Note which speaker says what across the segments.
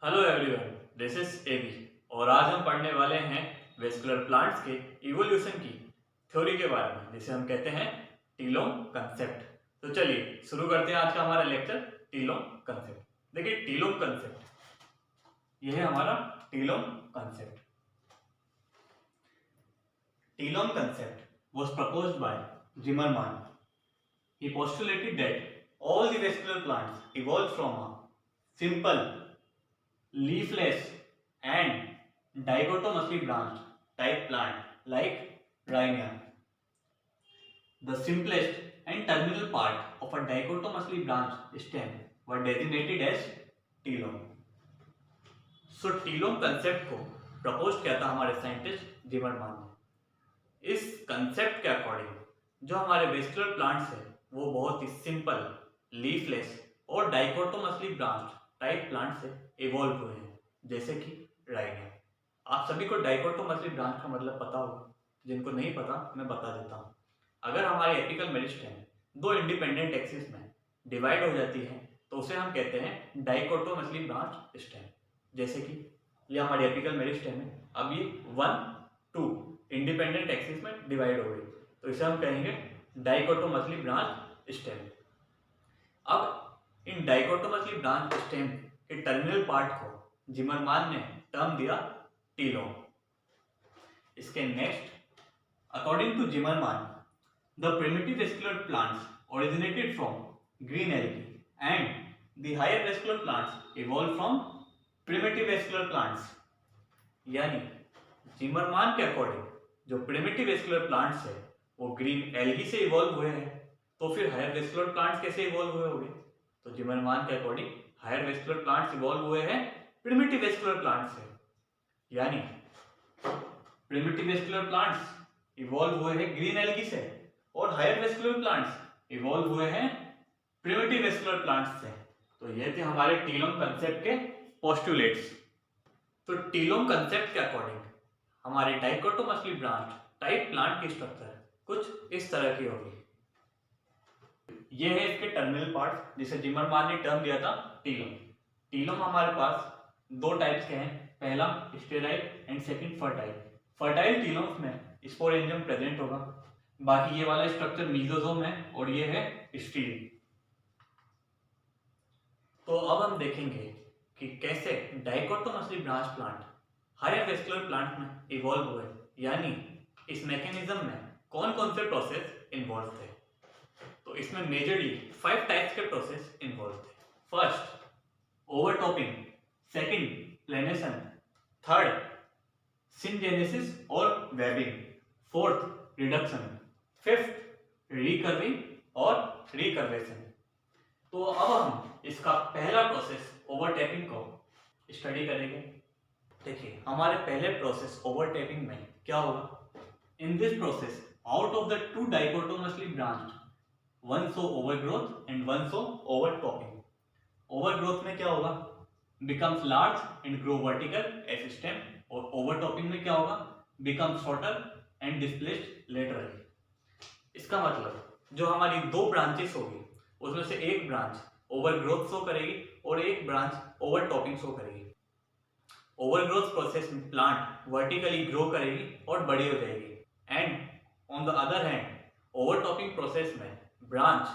Speaker 1: Hello everyone, this is एवी और आज हम पढ़ने वाले हैं वेस्कुलर प्लांट्स के इवोल्यूशन की थ्योरी के बारे में, जिसे हम कहते हैं टीलोम कंसेप्ट। तो चलिए शुरू करते हैं आज का हमारा लेक्चर टीलोम कंसेप्ट। देखिए टीलोम कंसेप्ट, यह है हमारा telome concept. Telome concept was proposed by Zimmermann. He postulated that all the vascular plants evolved from a simple leafless and dichotomously branched type plant like Rhynia. The simplest and terminal part of a dichotomously branched stem were designated as telome. So telome concept को propose किया था हमारे scientist जिमरमान ने। इस concept के according जो हमारे vascular plants है वो बहुत ही सिंपल, लीफलेस और डाइकोटोमसली ब्रांच्ड टाइप प्लांट से इवॉल्व हुए हैं, जैसे कि राइनिया। आप सभी को डाइकोटोमसली ब्रांच का मतलब पता होगा, जिनको नहीं पता मैं बता देता हूँ। अगर हमारी एपिकल मेरिस्टेम दो इंडिपेंडेंट एक्सिस में डिवाइड हो जाती है तो उसे हम कहते हैं डाइकोटोमसली ब्रांच स्टेम। जैसे कि ये हमारी एपिकल मेरिस्टेम है, अब ये 1, 2 इंडिपेंडेंट एक्सिस में डिवाइड हो गई, तो इसे हम कहेंगे डाइकोटोमसली ब्रांच स्टेम। अब इन डाइकोटोमसली ब्रांच स्टेम के टर्मिनल पार्ट को जिमरमान ने टर्म दिया टीलोम। इसके next, according to Zimmermann, the primitive vascular plants originated from green algae and the higher vascular plants evolve from primitive vascular plants. यानी Zimmermann के according जो primitive vascular plants है वो green algae से evolve हुए हैं, तो फिर हायर वेस्कुलर प्लांट्स कैसे इवॉल्व हुए होंगे? तो जिमरमान के according higher vascular plants evolve हुए हैं प्रिमिटिव वेस्कुलर प्लांट्स से। यानी प्रिमिटिव वेस्कुलर प्लांट्स इवॉल्व हुए हैं ग्रीन एल्गी से और हायर वेस्कुलर प्लांट्स इवॉल्व हुए हैं प्रिमिटिव वेस्कुलर प्लांट्स से। तो ये थे हमारे टीलोम कंसेप्ट के पोस्टुलेट्स। तो टीलोम कंसेप्ट के अकॉर्डिंग हमारे डाइकोटोमसली ब्रांच टाइप प्लांट की स्ट्रक्चर कुछ इस तरह की होगी। ये है इसके टर्मिनल पार्ट, जिसे जिमरमान ने टर्म दिया था टीलोम। टीलोम हमारे पास दो टाइप्स के हैं, पहला sterile and second fertile. Fertile telomes में स्पोरेंजियम प्रेजेंट होगा, बाकी ये वाला स्ट्रक्चर मीजोजोम है और ये है स्टील। तो अब हम देखेंगे कि कैसे dichotomously branch plant higher vascular plant में इवॉल्व हुए, यानी इस मैकेनिज्म में कौन कौन से प्रोसेस इन्वॉल्व थे। तो इसमें मेजरली 5 टाइप्स के प्रोसेस इन्वॉल्व थे। फर्स्ट ओवरटॉपिंग, सेकंड प्लेनेशन, थर्ड सिनजेनेसिस और वेबिंग, फोर्थ रिडक्शन, फिफ्थ रिकर्विंग और रिकर्वेशन। तो अब हम इसका पहला प्रोसेस ओवरटैपिंग को स्टडी करेंगे। देखिए हमारे पहले प्रोसेस ओवरटैपिंग में क्या होगा? In this process out of the two dichotomously branched one show overgrowth and one show overtopping. Overgrowth में क्या होगा? Becomes large and grow vertical as stem, और ओवरटॉपिंग में क्या होगा? Become shorter and displaced laterally. इसका मतलब जो हमारी दो ब्रांचेस होगी उसमें से एक ब्रांच ओवरग्रोथ शो करेगी और एक ब्रांच ओवरटॉपिंग शो करेगी। ओवरग्रोथ प्रोसेस में प्लांट वर्टिकली ग्रो करेगी और बड़ी हो जाएगी, and on the other hand overtopping process में ब्रांच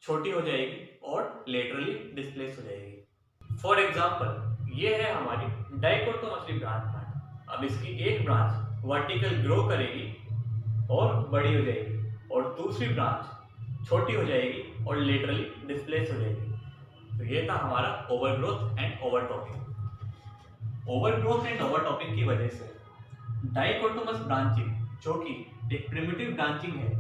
Speaker 1: छोटी हो जाएगी और लेटरली डिस्प्लेस हो जाएगी। फॉर एग्जांपल ये है हमारी डाइकोटोमसली ब्रांच प्लांट। अब इसकी एक ब्रांच वर्टिकल ग्रो करेगी और बड़ी हो जाएगी और दूसरी ब्रांच छोटी हो जाएगी और लेटरली डिस्प्लेस हो जाएगी। तो ये था हमारा ओवरग्रोथ एंड ओवरटॉपिंग। ओवरग्रोथ एंड ओवरटॉपिंग की वजह से डाइकोटोमस ब्रांचिंग, जो कि एक प्रिमिटिव ब्रांचिंग है,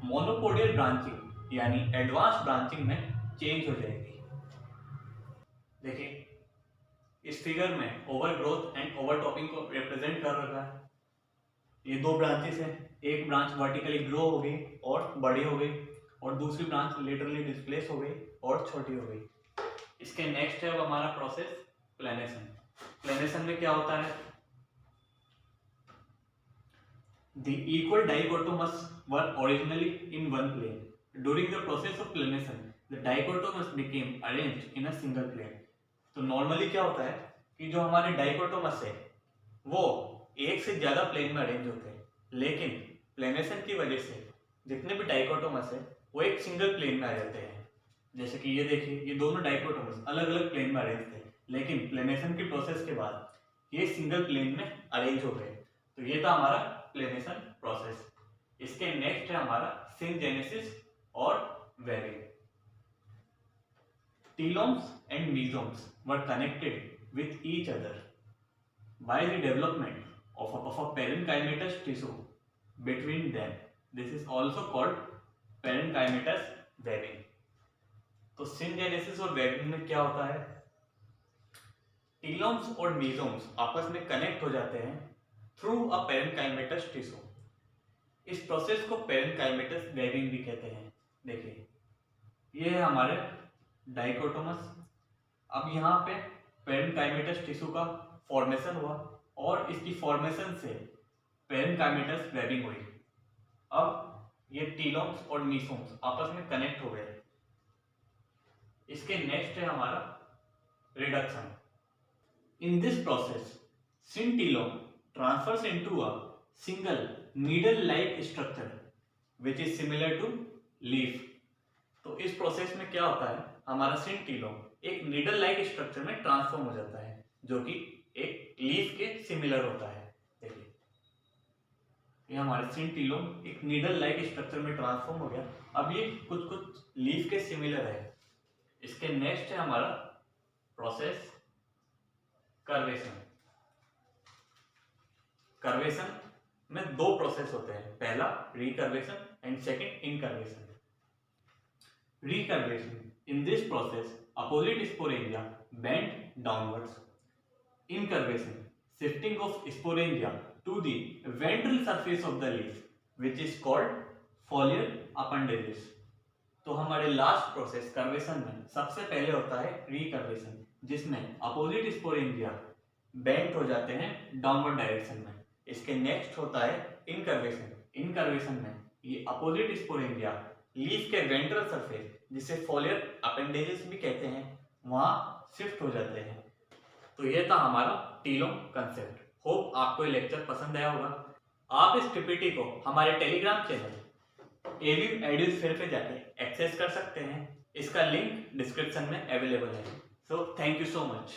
Speaker 1: मोनोपोडियल ब्रांचिंग यानी एडवांस ब्रांचिंग में चेंज हो जाएगी। देखिए इस फिगर में ओवरग्रोथ एंड ओवरटॉपिंग को रिप्रेजेंट कर रखा है। ये दो ब्रांचेस हैं, एक ब्रांच वर्टिकली ग्रो हो गई और बड़ी हो गई और दूसरी ब्रांच लेटरली डिस्प्लेस हो गई और छोटी हो गई। इसके नेक्स्ट है अब हमारा प्रोसेस प्लेनेशन। प्लेनेशन में क्या होता है? The equal dichotomous were originally in one plane. During the process of planation, the dichotomous became arranged in a single plane. तो नॉर्मली क्या होता है कि जो हमारे डाइकोटोमस है वो एक से ज़्यादा प्लेन में अरेंज होते हैं, लेकिन प्लेनेशन की वजह से जितने भी डाइकोटोमस है वो एक सिंगल प्लेन में आ जाते हैं। जैसे कि ये देखिए, ये दोनों डाइकोटोमस अलग अलग प्लेन में अरेंज थे, लेकिन प्लेनेशन की प्रोसेस के बाद ये सिंगल प्लेन में अरेंज हो गए। तो ये था हमारा प्लेनेशन प्रोसेस। इसके नेक्स्ट है हमारा सिनजेनेसिस और webbing. Telomes and mesomes were connected with each other by the development of a parenchymatous tissue between them. This is also called parenchymatous webbing. तो सिनजेनेसिस और वेबिंग में क्या होता है? टीलोम्स और मीजोम्स आपस में कनेक्ट हो जाते हैं थ्रू अ पेरेन्काइमेटस टिश्यू। इस प्रोसेस को पेरेन्काइमेटस वेबिंग भी कहते हैं। देखिए, ये है हमारे डाइकोटोमस। अब यहाँ पे पेरेन्काइमेटस टिश्यू का फॉर्मेशन हुआ और इसकी फॉर्मेशन से पेरेन्काइमेटस वेबिंग हुई। अब ये टीलोम्स और मीसोम्स आपस में कनेक्ट हो गए। इसके नेक्स्ट है हमारा reduction. In this process syntelome transfers into a single needle like structure which is similar to leaf. तो इस प्रोसेस में क्या होता है, हमारा सिनटीलोम एक नीडल लाइक स्ट्रक्चर में ट्रांसफॉर्म हो जाता है, जो कि एक लीफ के सिमिलर होता है। देखिए, ये हमारे सिनटीलोम एक नीडल लाइक स्ट्रक्चर में ट्रांसफॉर्म हो गया। अब ये कुछ कुछ लीफ के सिमिलर है। इसके नेक्स्ट है हमारा प्रोसेस कर्वेशन। कर्वेशन में दो प्रोसेस होते हैं, पहला recurvation and second incurvation. Recurvation. In this process, opposite sporangia bend downwards. Incurvation. Shifting of sporangia to the ventral surface of the leaf, which is called foliar appendages. तो हमारे last process कर्वेशन में सबसे पहले होता है रिकर्वेशन, जिसमें अपोजिट स्पोरेंजिया बेंट हो जाते हैं डाउनवर्ड डायरेक्शन में। इसके नेक्स्ट होता है इनकर्वेशन। इनकर्वेशन में ये अपोजिट स्पोरेंजिया लीफ के वेंट्रल सरफेस, जिसे फोलियर अपेंडेजेस भी कहते हैं, वहां शिफ्ट हो जाते हैं। तो ये था हमारा टीलोम कंसेप्ट। होप आपको ये लेक्चर पसंद आया होगा। आप इस पीपीटी को हमारे टेलीग्राम चैनल एव्यू एड्यूस्फेयर पे जाके एक्सेस कर सकते हैं। इसका लिंक डिस्क्रिप्शन में अवेलेबल है। So thank you so much.